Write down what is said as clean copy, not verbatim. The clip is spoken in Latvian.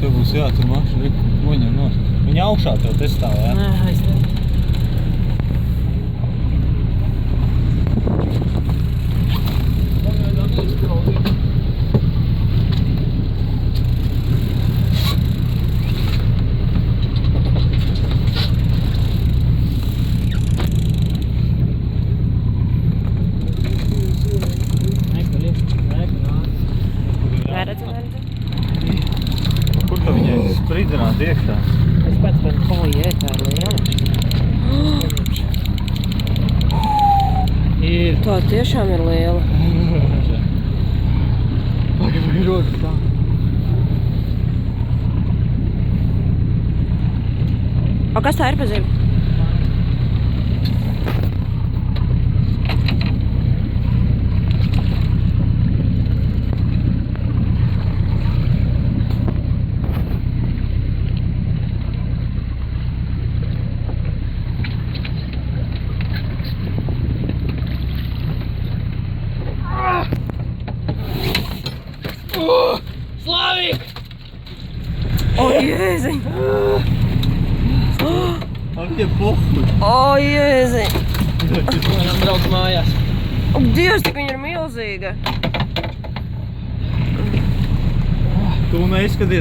Tev būs jātur mašana, noņem nost. Viņa augšā tev te stāv, jā? Nē, aizvien. Kur tu viņai spridzināt iekšā? Es pēc ojē, tā ir liela. Ir. Tā tiešām ir liela. Pagaid, rokas tā. O, kas tā ir pa zemi? Slavik! O, Jēziņ! Ar viņiem pohuļ. O, Jēziņ! Varam braukt mājās. O, Dievs, tik viņa ir milzīga! Tu neizskaties